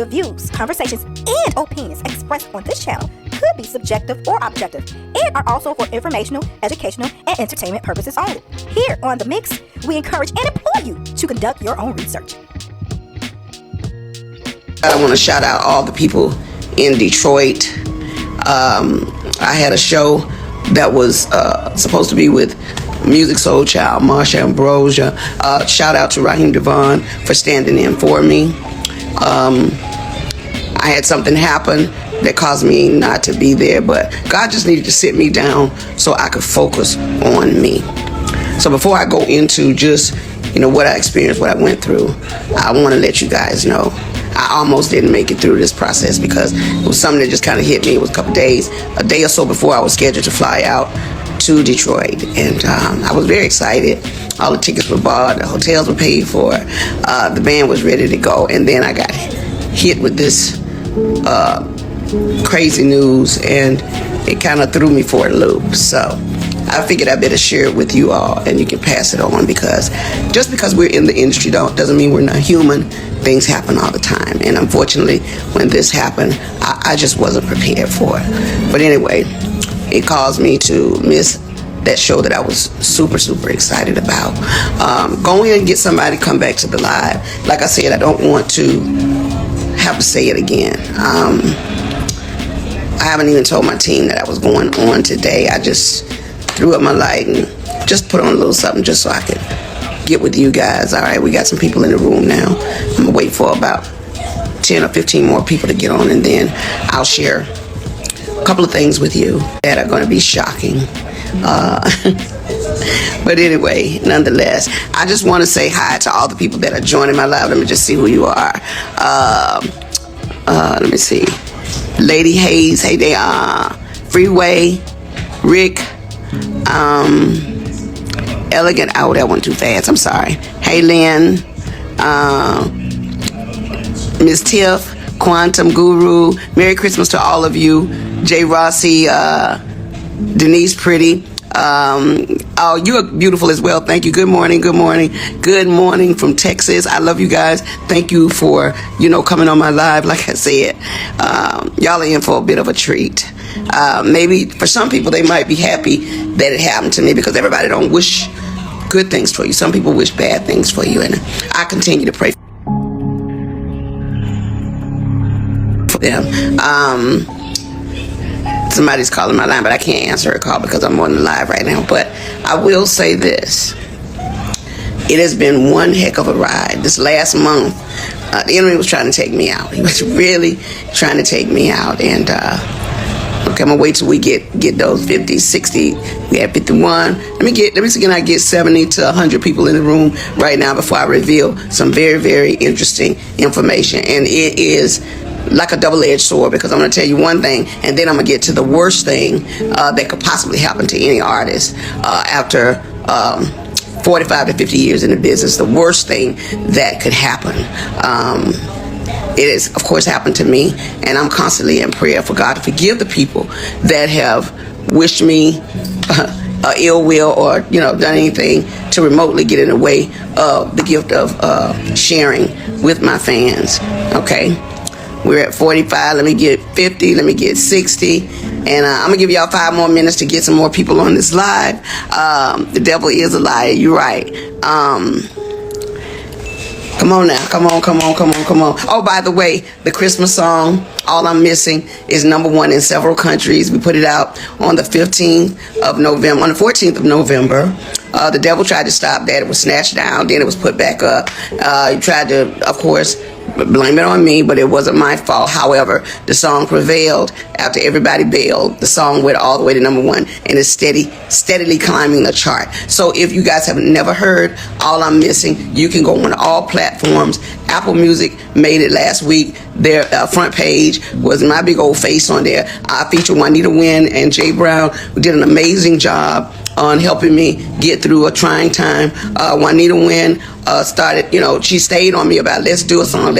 The views, conversations, and opinions expressed on this channel could be subjective or objective and are also for informational, educational, and entertainment purposes only. Here on The Mix, we encourage and implore you to conduct your own research. I want to shout out all the people in Detroit. I had a show that was supposed to be with Music Soul Child, Marsha Ambrosia. Shout out to Raheem Devon for standing in for me. I had something happen that caused me not to be there, but God just needed to sit me down so I could focus on me. So before I go into just, what I experienced, what I went through, I want to let you guys know I almost didn't make it through this process because it was something that just kind of hit me. It was a day or so before I was scheduled to fly out to Detroit, and I was very excited. All the tickets were bought, the hotels were paid for, the band was ready to go, and then I got hit with this crazy news, and it kind of threw me for a loop. So I figured I better share it with you all, and you can pass it on, because just because we're in the industry doesn't mean we're not human. Things happen all the time, and unfortunately, when this happened, I just wasn't prepared for it. But anyway, it caused me to miss that show that I was super, super excited about. Go in and get somebody to come back to the live. Like I said, I don't want to have to say it again. I haven't even told my team that I was going on today. I just threw up my light and just put on a little something just so I could get with you guys. All right, we got some people in the room now. I'm gonna wait for about 10 or 15 more people to get on, and then I'll share a couple of things with you that are going to be shocking. But anyway, nonetheless, I just want to say hi to all the people that are joining my live. Let me just see who you are. Let me see. Lady Hayes, hey there. Freeway, Rick, Elegant. Oh, that went too fast. I'm sorry. Hey, Lynn, Miss Tiff, Quantum Guru. Merry Christmas to all of you. Jay Rossi, Denise Pretty. Oh, you are beautiful as well. Thank you. Good morning. Good morning. Good morning from Texas. I love you guys. Thank you for, coming on my live. Like I said, y'all are in for a bit of a treat. Maybe for some people, they might be happy that it happened to me, because everybody don't wish good things for you. Some people wish bad things for you, and I continue to pray for them. Somebody's calling my line, but I can't answer a call because I'm on the live right now. But I will say this. It has been one heck of a ride. This last month, the enemy was trying to take me out. He was really trying to take me out. And okay, I'm going to wait till we get those 50, 60. We have 51. Let me see, can I get 70 to 100 people in the room right now before I reveal some very, very interesting information. And it is like a double-edged sword, because I'm going to tell you one thing, and then I'm going to get to the worst thing that could possibly happen to any artist after 45 to 50 years in the business. The worst thing that could happen. It has, of course, happened to me, and I'm constantly in prayer for God to forgive the people that have wished me ill will, or done anything to remotely get in the way of the gift of sharing with my fans. Okay. We're at 45. Let me get 50. Let me get 60. And I'm going to give y'all 5 more minutes to get some more people on this live. The devil is a liar. You're right. Come on now. Come on. Oh, by the way, the Christmas song, All I'm Missing, is #1 in several countries. We put it out on the 15th of November. On the 14th of November. The devil tried to stop that. It was snatched down. Then it was put back up. He tried to, of course, blame it on me, but it wasn't my fault. However, the song prevailed after everybody bailed. The song went all the way to #1 and is steadily climbing the chart. So if you guys have never heard All I'm Missing, you can go on all platforms. Apple Music made it last week. Their front page was my big old face on there. I featured Juanita Wynn and Jay Brown, who did an amazing job on helping me get through a trying time. Juanita Wynn started, she stayed on me about let's do a song.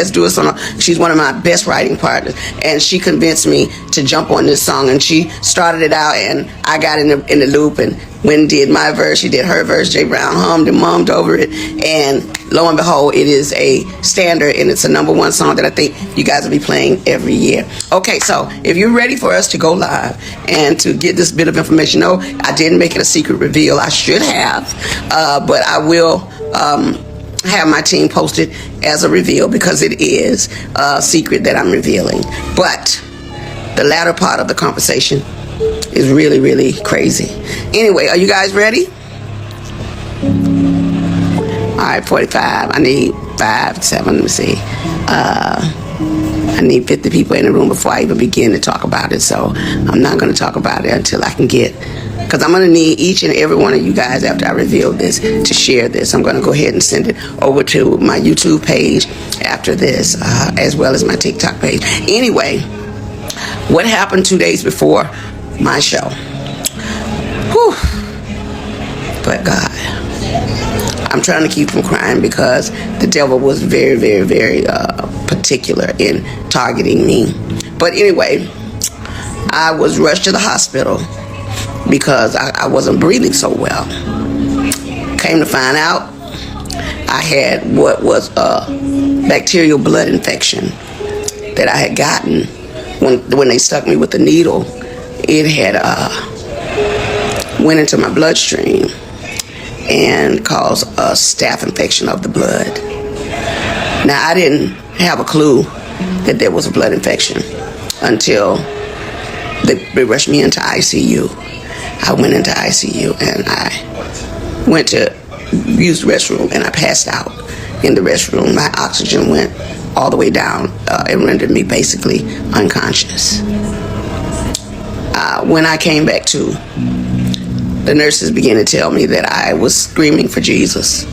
She's one of my best writing partners, and she convinced me to jump on this song, and she started it out, and I got in the loop, and When did my verse, she did her verse. Jay Brown hummed and mummed over it, and lo and behold, it is a standard, and it's a #1 song that I think you guys will be playing every year. Okay, so if you're ready for us to go live and to get this bit of information, no, I didn't make it a secret reveal. I should have, but I will have my team post it as a reveal because it is a secret that I'm revealing. But the latter part of the conversation is really, really crazy. Anyway, are you guys ready? All right, 45. I need 5, 7, let me see. I need 50 people in the room before I even begin to talk about it. So I'm not going to talk about it until I can get, because I'm going to need each and every one of you guys after I reveal this to share this. I'm going to go ahead and send it over to my YouTube page after this, as well as my TikTok page. Anyway, what happened 2 days before my show? Whew. But God, I'm trying to keep from crying because the devil was very, very, very particular in targeting me. But anyway, I was rushed to the hospital because I wasn't breathing so well. Came to find out I had what was a bacterial blood infection that I had gotten when they stuck me with the needle. It had went into my bloodstream and caused a staph infection of the blood. Now, I didn't have a clue that there was a blood infection until they rushed me into ICU. I went into ICU and I went to use the restroom and I passed out in the restroom. My oxygen went all the way down. It rendered me basically unconscious. When I came back to, the nurses began to tell me that I was screaming for Jesus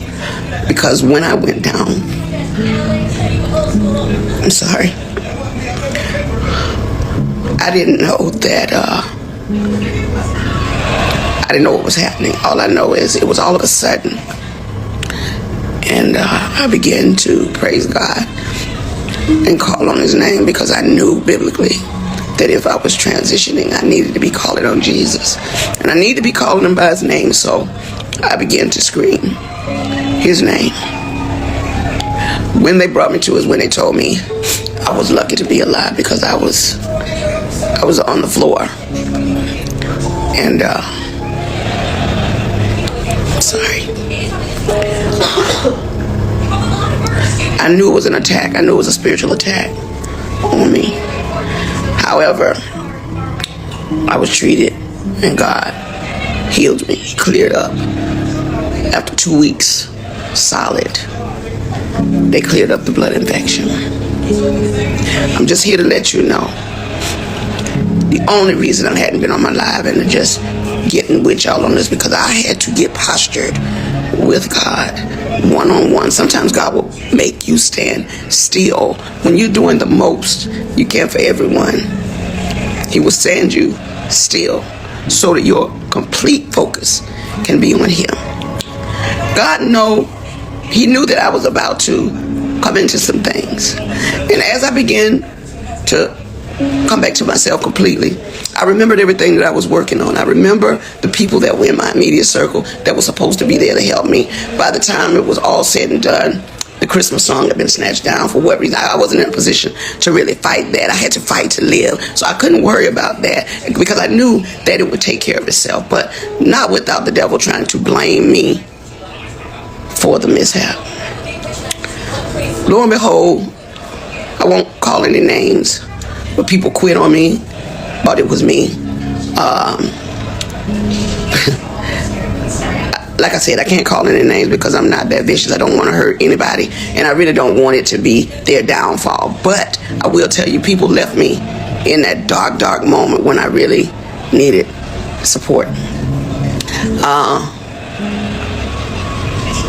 because when I went down, I'm sorry, I didn't know that, I didn't know what was happening. All I know is it was all of a sudden. And I began to praise God and call on his name because I knew biblically that if I was transitioning, I needed to be calling on Jesus. And I needed to be calling him by his name, so I began to scream his name. When they brought me to is when they told me I was lucky to be alive because I was on the floor. And I'm sorry. I knew it was an attack. I knew it was a spiritual attack on me. However, I was treated and God healed me, cleared up. After 2 weeks, solid, they cleared up the blood infection. I'm just here to let you know, the only reason I hadn't been on my live and just getting with y'all on this because I had to get postured with God one-on-one. Sometimes God will make you stand still. When you're doing the most you can for everyone, he will stand you still so that your complete focus can be on him. God he knew that I was about to come into some things. And as I began to come back to myself completely, I remembered everything that I was working on. I remember the people that were in my immediate circle that were supposed to be there to help me. By the time it was all said and done, the Christmas song had been snatched down for what reason. I wasn't in a position to really fight that. I had to fight to live. So I couldn't worry about that because I knew that it would take care of itself, but not without the devil trying to blame me for the mishap. Lo and behold, I won't call any names, but people quit on me, thought it was me. Like I said, I can't call any names because I'm not that vicious. I don't want to hurt anybody, and I really don't want it to be their downfall. But I will tell you, people left me in that dark, dark moment when I really needed support.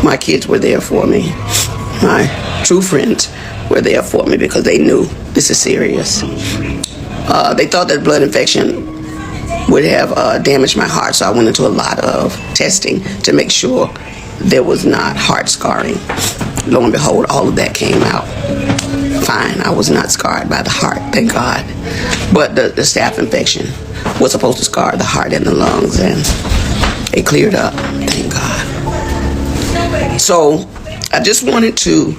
My kids were there for me. My true friends were there for me because they knew this is serious. They thought that blood infection would have damaged my heart, so I went into a lot of testing to make sure there was not heart scarring. Lo and behold, all of that came out fine. I was not scarred by the heart, thank God. But the staph infection was supposed to scar the heart and the lungs, and It cleared up, thank God. So I just wanted to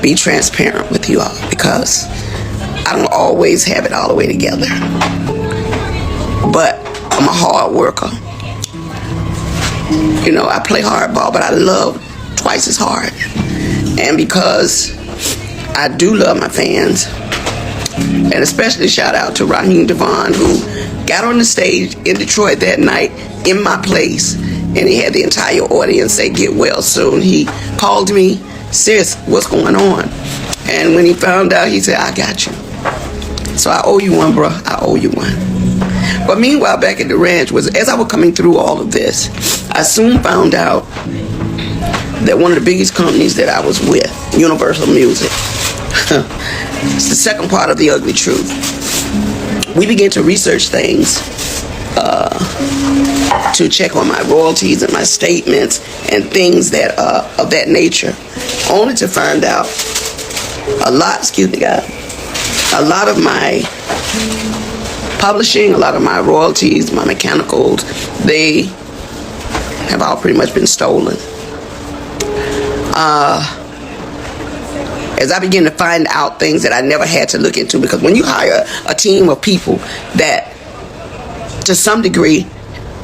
be transparent with you all because I don't always have it all the way together. But I'm a hard worker. You know, I play hardball, but I love twice as hard. And because I do love my fans, and especially shout out to Raheem Devon, who got on the stage in Detroit that night in my place, and he had the entire audience say, "Get well soon." He called me, "Sis, what's going on?" And when he found out, he said, "I got you." So I owe you one, bro. I owe you one. But meanwhile, back at the ranch, as I was coming through all of this, I soon found out that one of the biggest companies that I was with, Universal Music, it's the second part of the ugly truth. We began to research things to check on my royalties and my statements and things that of that nature, only to find out a lot of my publishing, a lot of my royalties, my mechanicals, they have all pretty much been stolen. As I begin to find out things that I never had to look into, because when you hire a team of people that, to some degree,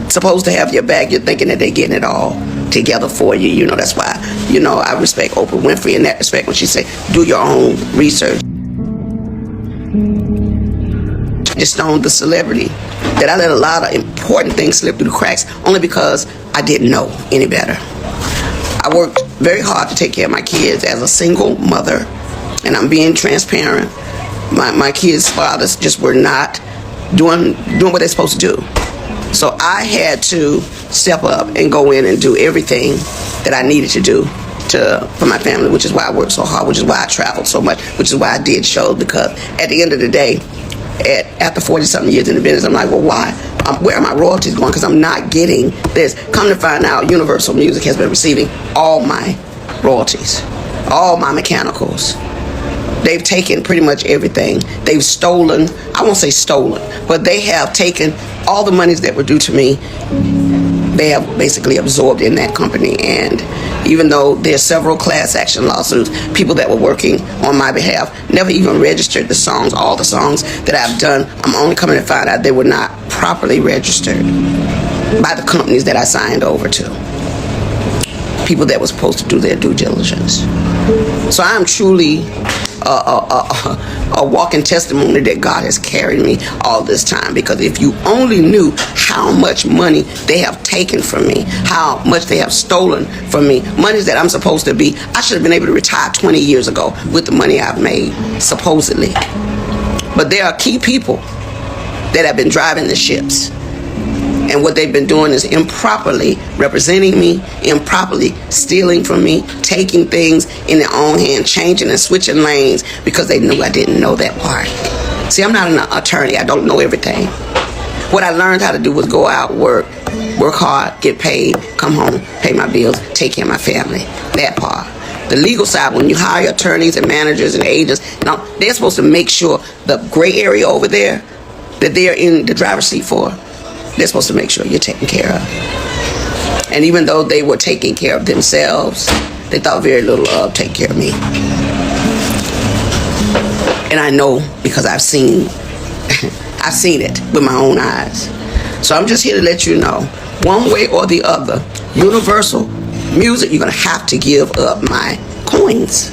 supposed to have your back, you're thinking that they're getting it all together for you. You know, that's why, you know, I respect Oprah Winfrey in that respect when she say, do your own research. Angiestone, the celebrity, that I let a lot of important things slip through the cracks only because I didn't know any better. I worked very hard to take care of my kids as a single mother, and I'm being transparent. My kids' fathers just were not doing what they're supposed to do. So I had to step up and go in and do everything that I needed to do for my family, which is why I worked so hard, which is why I traveled so much, which is why I did shows, because at the end of the day, after 40-something years in the business, I'm like, well, why? Where are my royalties going? Because I'm not getting this. Come to find out, Universal Music has been receiving all my royalties, all my mechanicals. They've taken pretty much everything. They've stolen, I won't say stolen, but they have taken all the monies that were due to me. They have basically absorbed in that company. And even though there's several class action lawsuits, people that were working on my behalf never even registered the songs. All the songs that I've done, I'm only coming to find out they were not properly registered by the companies that I signed over to. People that were supposed to do their due diligence. So I'm truly a walking testimony that God has carried me all this time, because if you only knew how much money they have taken from me, how much they have stolen from me, monies that I'm supposed to be, I should have been able to retire 20 years ago with the money I've made, supposedly. But there are key people that have been driving the ships. And what they've been doing is improperly representing me, improperly stealing from me, taking things in their own hand, changing and switching lanes because they knew I didn't know that part. See, I'm not an attorney. I don't know everything. What I learned how to do was go out, work hard, get paid, come home, pay my bills, take care of my family. That part. The legal side, when you hire attorneys and managers and agents, now they're supposed to make sure the gray area over there that they're in the driver's seat for, they're supposed to make sure you're taken care of. And even though they were taking care of themselves, they thought very little of taking care of me. And I know because I've seen it with my own eyes. So I'm just here to let you know, one way or the other, Universal Music, you're going to have to give up my coins.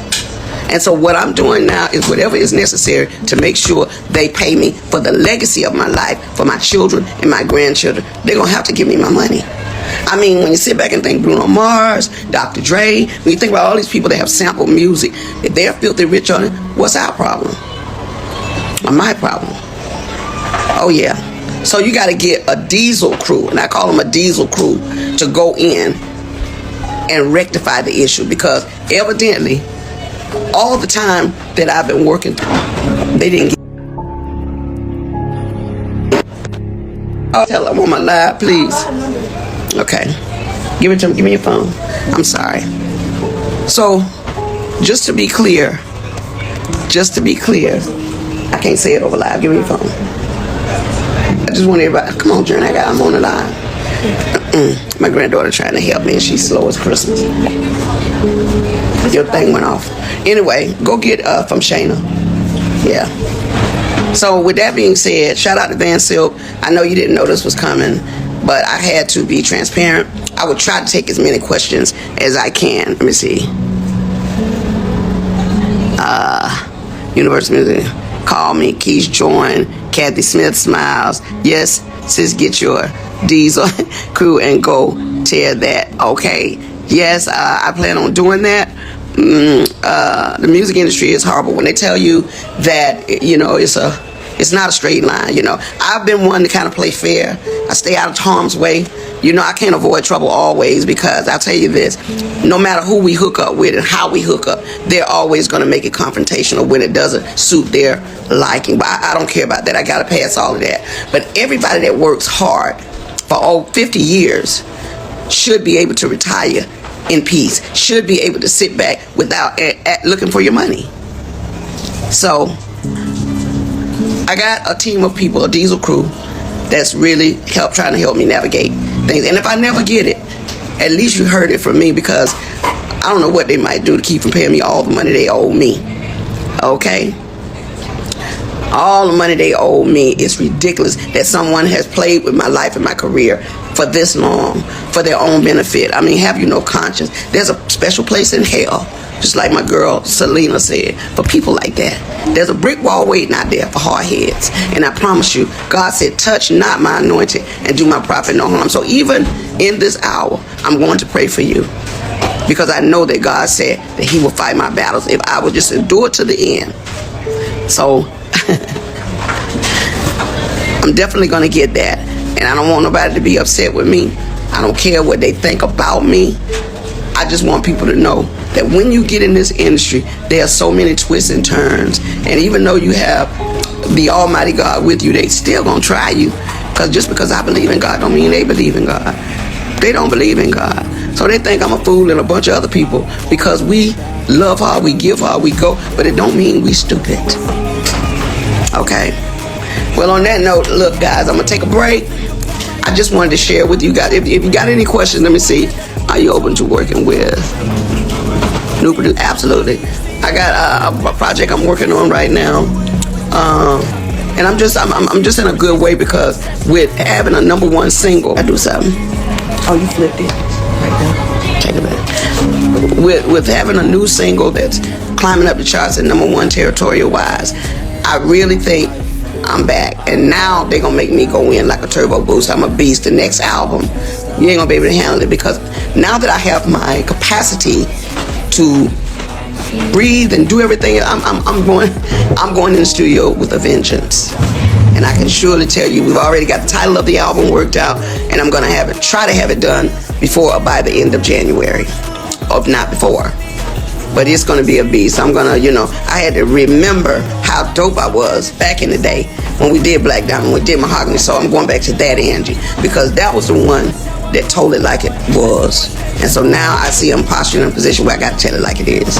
And so what I'm doing now is whatever is necessary to make sure they pay me for the legacy of my life, for my children and my grandchildren. They're going to have to give me my money. I mean, when you sit back and think Bruno Mars, Dr. Dre, when you think about all these people that have sampled music, if they're filthy rich on it, what's our problem? Or my problem? Oh, yeah. So you got to get a diesel crew, and I call them a diesel crew, to go in and rectify the issue, because evidently all the time that I've been working, they didn't get. I'll tell them I'm on my live, please. Okay. Give it to me. Give me your phone. I'm sorry. So, just to be clear, I can't say it over live. Give me your phone. I just want everybody, come on, Journey, I'm on the line. My granddaughter trying to help me, and she's slow as Christmas. Your thing went off. Anyway, go get from Shayna. Yeah. So with that being said, shout out to Van Silk. I know you didn't know this was coming, but I had to be transparent. I would try to take as many questions as I can. Let me see. Universal Music. Call me. Keys join. Kathy Smith smiles. Yes, sis, get your diesel crew and go tear that. Okay. Yes, I plan on doing that. The music industry is horrible when they tell you that, you know, it's not a straight line. You know, I've been one to kind of play fair. I stay out of harm's way. You know, I can't avoid trouble always, because I'll tell you this, no matter who we hook up with and how we hook up, they're always going to make it confrontational when it doesn't suit their liking. But I don't care about that. I got to pass all of that. But everybody that works hard for 50 years should be able to retire in peace, should be able to sit back without looking for your money. So I got a team of people, a diesel crew, that's really trying to help me navigate things. And if I never get it, at least you heard it from me, because I don't know what they might do to keep from paying me all the money they owe me. Okay? All the money they owe me is ridiculous, that someone has played with my life and my career for this long, for their own benefit. I mean, have you no conscience? There's a special place in hell, just like my girl Selena said, for people like that. There's a brick wall waiting out there for hard heads. And I promise you, God said, touch not my anointed and do my prophet no harm. So even in this hour, I'm going to pray for you, because I know that God said that he will fight my battles if I would just endure to the end. So I'm definitely going to get that. And I don't want nobody to be upset with me. I don't care what they think about me. I just want people to know that when you get in this industry, there are so many twists and turns. And even though you have the Almighty God with you, they still going to try you. Because just because I believe in God don't mean they believe in God. They don't believe in God. So they think I'm a fool and a bunch of other people, because we love hard, we give hard, we go. But it don't mean we stupid. Okay? Well, on that note, look, guys, I'm going to take a break. I just wanted to share with you guys. If you got any questions, let me see. Are you open to working with new producer? Absolutely. I got a project I'm working on right now. And I'm just in a good way, because with having a #1 single, I do something. Oh, you flipped it right there. Take it back. With having a new single that's climbing up the charts at #1 territorial wise, I really think I'm back. And now they're gonna make me go in like a turbo boost. I'm a beast. The next album, you ain't gonna be able to handle it, because now that I have my capacity to breathe and do everything, I'm going in the studio with a vengeance. And I can surely tell you, we've already got the title of the album worked out, and I'm gonna try to have it done before or by the end of January, or not before. But it's going to be a beast. I'm going to, you know, I had to remember how dope I was back in the day when we did Black Diamond, we did Mahogany. So I'm going back to that Angie, because that was the one that told it like it was. And so now I see I'm posturing in a position where I got to tell it like it is.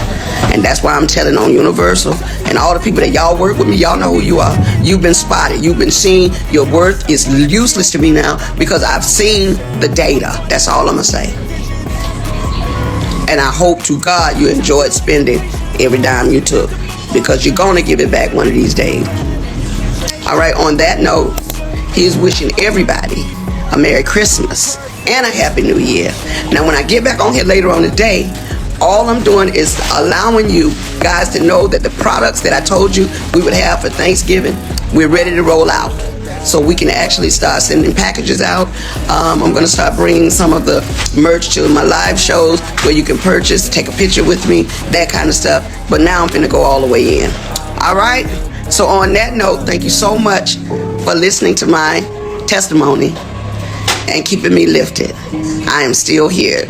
And that's why I'm telling on Universal. And all the people that y'all work with me, y'all know who you are. You've been spotted. You've been seen. Your worth is useless to me now, because I've seen the data. That's all I'm going to say. And I hope to God you enjoyed spending every dime you took, because you're going to give it back one of these days. All right, on that note, he's wishing everybody a Merry Christmas and a Happy New Year. Now, when I get back on here later on today, all I'm doing is allowing you guys to know that the products that I told you we would have for Thanksgiving, we're ready to roll out. So we can actually start sending packages out. I'm going to start bringing some of the merch to my live shows where you can purchase, take a picture with me, that kind of stuff. But now I'm going to go all the way in. All right? So on that note, thank you so much for listening to my testimony and keeping me lifted. I am still here.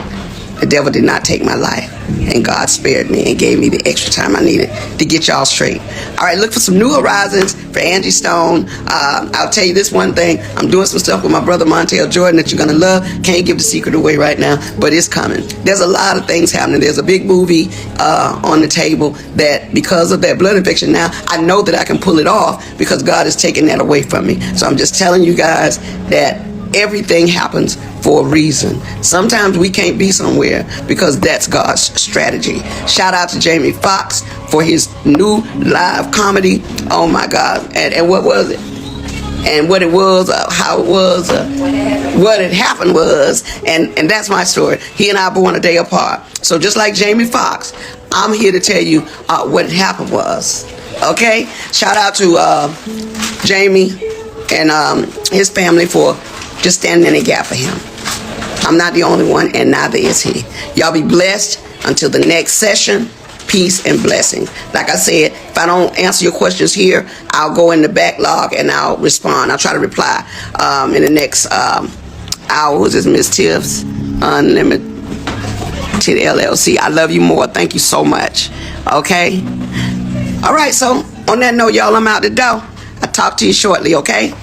The devil did not take my life, and God spared me and gave me the extra time I needed to get y'all straight. All right, look for some new horizons for Angiestone. I'll tell you this one thing. I'm doing some stuff with my brother Montel Jordan that you're going to love. Can't give the secret away right now, but it's coming. There's a lot of things happening. There's a big movie on the table that, because of that blood infection now, I know that I can pull it off, because God is taking that away from me. So I'm just telling you guys that Everything happens for a reason. Sometimes we can't be somewhere because that's God's strategy. Shout out to Jamie Foxx for his new live comedy. Oh my God. And what was it? And what it was, how it was, what had happened was, and that's my story. He and I were born a day apart. So just like Jamie Foxx, I'm here to tell you what had happened was. Okay? Shout out to Jamie and his family for just standing in the gap for him. I'm not the only one, and neither is he. Y'all be blessed until the next session. Peace and blessings. Like I said, if I don't answer your questions here, I'll go in the backlog and I'll respond. I'll try to reply in the next hour. Who's this? Miss Tiff's Unlimited LLC. I love you more. Thank you so much. Okay? All right, so on that note, y'all, I'm out the door. I'll talk to you shortly, okay?